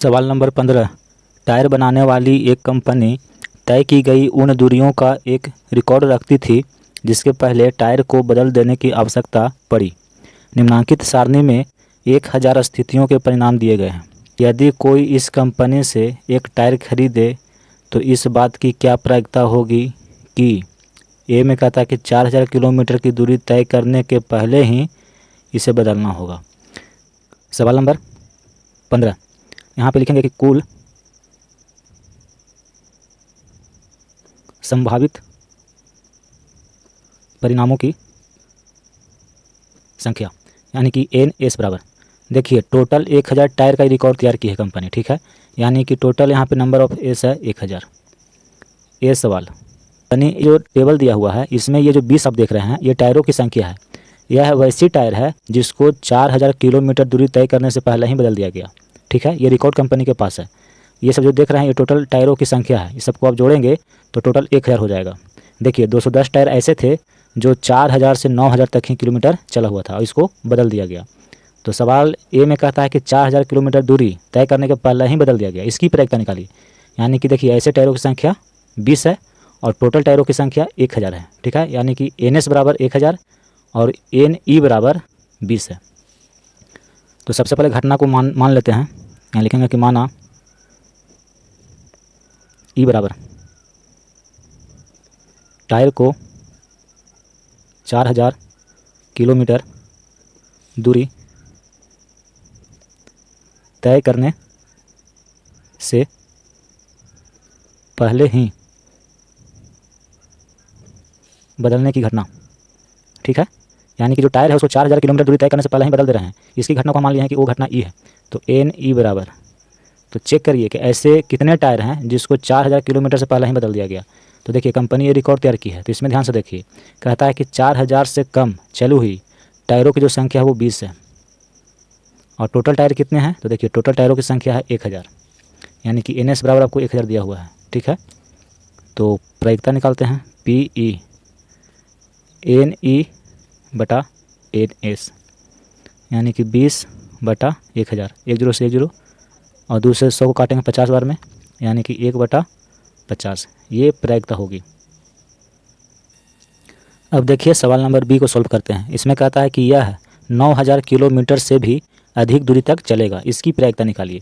सवाल number 15। Tyre बनाने वाली एक कंपनी तय की गई उन दूरियों का एक रिकॉर्ड रखती थी जिसके पहले टायर को बदल देने की आवश्यकता पड़ी। निम्नलिखित सारणी में 1000 स्थितियों के परिणाम दिए गए हैं। यदि कोई इस कंपनी से एक टायर खरीदे तो इस बात की क्या प्रायिकता होगी कि ए में कहता है कि 4000 किलोमीटर की दूरी तय करने के पहले ही इसे बदलना होगा। सवाल नंबर 15। यहाँ पे लिखेंगे कि कुल संभावित परिणामों की संख्या, यानी कि NS बराबर। देखिए टोटल 1000 टायर का रिकॉर्ड तैयार की है कंपनी, ठीक है, यानी कि टोटल यहाँ पे नंबर ऑफ एस है 1000। ये सवाल यानी जो टेबल दिया हुआ है इसमें ये जो 20 आप देख रहे हैं ये टायरों की संख्या है। यह वैसी टायर है जिसको 4000 किलोमीटर दूरी तय करने से पहले ही बदल दिया गया, ठीक है। ये रिकॉर्ड कंपनी के पास है। ये सब जो देख रहे हैं ये टोटल टायरों की संख्या है। इस सबको आप जोड़ेंगे तो टोटल 1000 हो जाएगा। देखिए 210 टायर ऐसे थे जो 4000 से 9000 तक ही किलोमीटर चला हुआ था और इसको बदल दिया गया। तो सवाल ए में कहता है कि 4000 किलोमीटर दूरी तय करने के पहले ही बदल दिया गया, इसकी प्रायिकता निकालिए। यानी कि देखिए ऐसे टायरों की संख्या 20 है और टोटल टायरों की संख्या 1000 है, ठीक है। यानी कि NS बराबर 1000 और NE बराबर 20 है। तो सबसे पहले घटना को मान लेते हैं। यहाँ लिखेंगे कि माना E बराबर टायर को 4000 किलोमीटर दूरी तय करने से पहले ही बदलने की घटना, ठीक है। यानी कि जो टायर है उसको 4000 किलोमीटर दूरी तय करने से पहले ही बदल दे रहे हैं। इसकी घटना को हम मान लिया है कि वो घटना E है। तो NE बराबर, तो चेक करिए कि ऐसे कितने टायर हैं जिसको 4000 किलोमीटर से पहले ही बदल दिया गया। तो देखिए कंपनी ये रिकॉर्ड तैयार की है, तो इसमें ध्यान से देखिए। कहता है कि 4000 से कम चली हुई टायरों की जो संख्या है वो 20 है और टोटल टायर कितने हैं, तो देखिए टोटल टायरों की संख्या है 1000, यानी कि NS बराबर आपको 1000 दिया हुआ है, ठीक है। तो प्रायिकता निकालते हैं PE NE बटा NS, यानी कि 20/1000, 10 से 10 और दूसरे 100 को काटेंगे 50 बार में, यानी कि 1/50, ये प्रायिकता होगी। अब देखिए सवाल नंबर B को सॉल्व करते हैं। इसमें कहता है कि यह 9000 किलोमीटर से भी अधिक दूरी तक चलेगा, इसकी प्रायिकता निकालिए।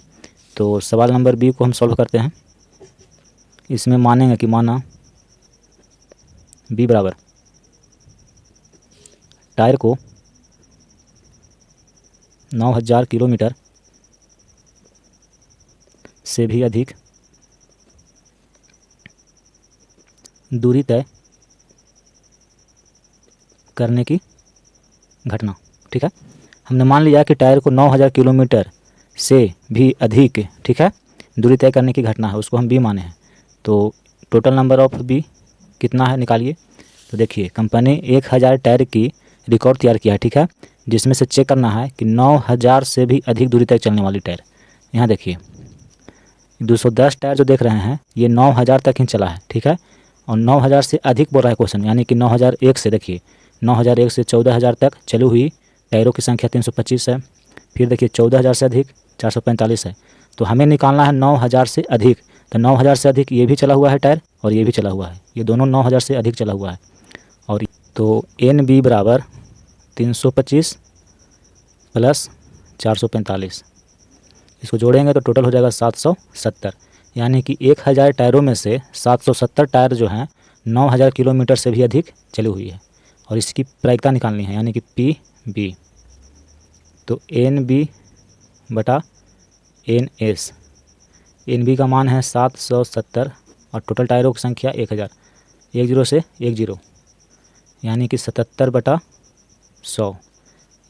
तो सवाल नंबर B को हम सॉल्व करते हैं। इसमें मानेंगे कि माना B बराबर टायर को 9000 किलोमीटर से भी अधिक दूरी तय करने की घटना, ठीक है। हमने मान लिया कि टायर को 9000 किलोमीटर से भी अधिक, ठीक है, दूरी तय करने की घटना है, उसको हम B माने हैं। तो टोटल नंबर ऑफ B कितना है निकालिए। तो देखिए कंपनी 1000 टायर की रिकॉर्ड तैयार किया है, ठीक है, जिसमें से चेक करना है कि 9000 से भी अधिक दूरी तक चलने वाली टायर। यहाँ देखिए 210 टायर जो देख रहे हैं ये 9000 तक ही चला है, ठीक है, और 9000 से अधिक बोल रहा है क्वेश्चन, यानी कि 9001 से, देखिए 9001 से 14000 तक चली हुई टायरों की संख्या 325 है। फिर देखिए 14000 से अधिक 445 है। तो हमें निकालना है 9000 से अधिक। तो 9000 से अधिक ये भी चला हुआ है टायर और ये भी चला हुआ है, ये दोनों 9000 से अधिक चला हुआ है। और तो NB बराबर 325 प्लस 445, इसको जोड़ेंगे तो टोटल हो जाएगा 770, यानी कि 1000 टायरों में से 770 टायर जो हैं 9000 किलोमीटर से भी अधिक चली हुई है और इसकी प्रायिकता निकालनी है, यानी कि PB। तो NB बटा NS, NB का मान है 770 और टोटल टायरों की संख्या 1000, 10 से 10, यानी कि 77/100,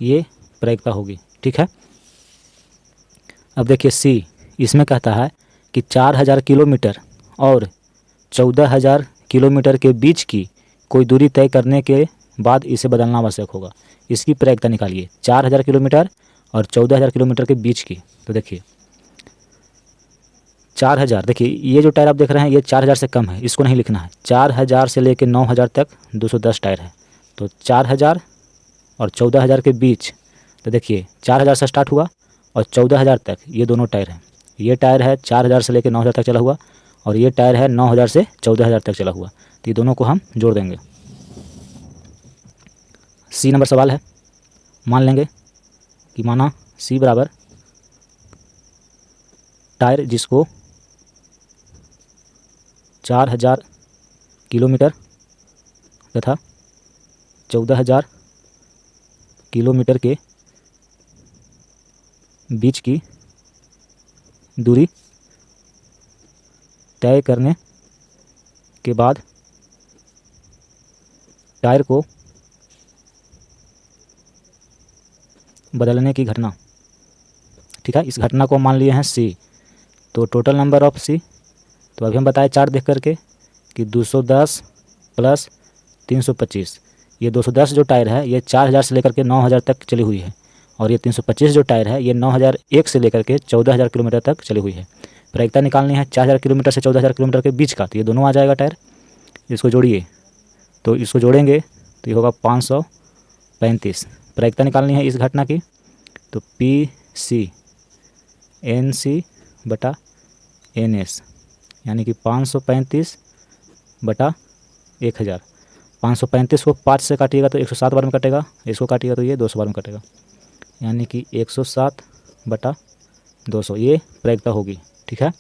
ये प्रायिकता होगी, ठीक है। अब देखिए C, इसमें कहता है कि 4000 किलोमीटर और 14000 किलोमीटर के बीच की कोई दूरी तय करने के बाद इसे बदलना आवश्यक होगा। इसकी प्रायिकता निकालिए 4000 किलोमीटर और 14000 किलोमीटर के बीच की। तो देखिए 4000, देखिए ये जो टायर आप देख रहे हैं ये 4000 से कम है, इसको नहीं लिखना है। 4000 से लेकर 9000 तक 210 टायर है। तो 4000 और 14000 के बीच, तो देखिए 4000 से स्टार्ट हुआ और 14000 तक ये दोनों टायर हैं, ये टायर है 4000 से लेकर 9000 तक चला हुआ, और ये टायर है 9000 से 14000 तक चला हुआ। तो ये दोनों को हम जोड़ देंगे। सी नंबर सवाल है, मान लेंगे कि माना सी बराबर टायर जिसको 4000 किलोमीटर तथा 14000 किलोमीटर के बीच की दूरी तय करने के बाद टायर को बदलने की घटना, ठीक है। इस घटना को मान लिए हैं सी। तो टोटल नंबर ऑफ सी, तो अभी हम बताए चार्ट देख करके कि 210 प्लस 325, ये 210 जो टायर है ये 4000 से लेकर के 9000 तक चली हुई है, और ये 325 जो टायर है ये 9001 से लेकर के 14000 किलोमीटर तक चली हुई है। प्रायिकता निकालनी है 4000 किलोमीटर से 14000 किलोमीटर के बीच का, तो ये दोनों आ जाएगा टायर। इसको जोड़िए, तो इसको जोड़ेंगे तो ये होगा 535। प्रायिकता निकालनी है इस घटना की, तो पी सी एन सी बटा एन एस, यानी कि 535 बटा 1000। 535 को 5 से काटिएगा तो 107 बार में कटेगा, इसको काटिएगा तो ये 200 बार में कटेगा, यानी कि 107 बटा 200 ये प्रायिकता होगी, ठीक है।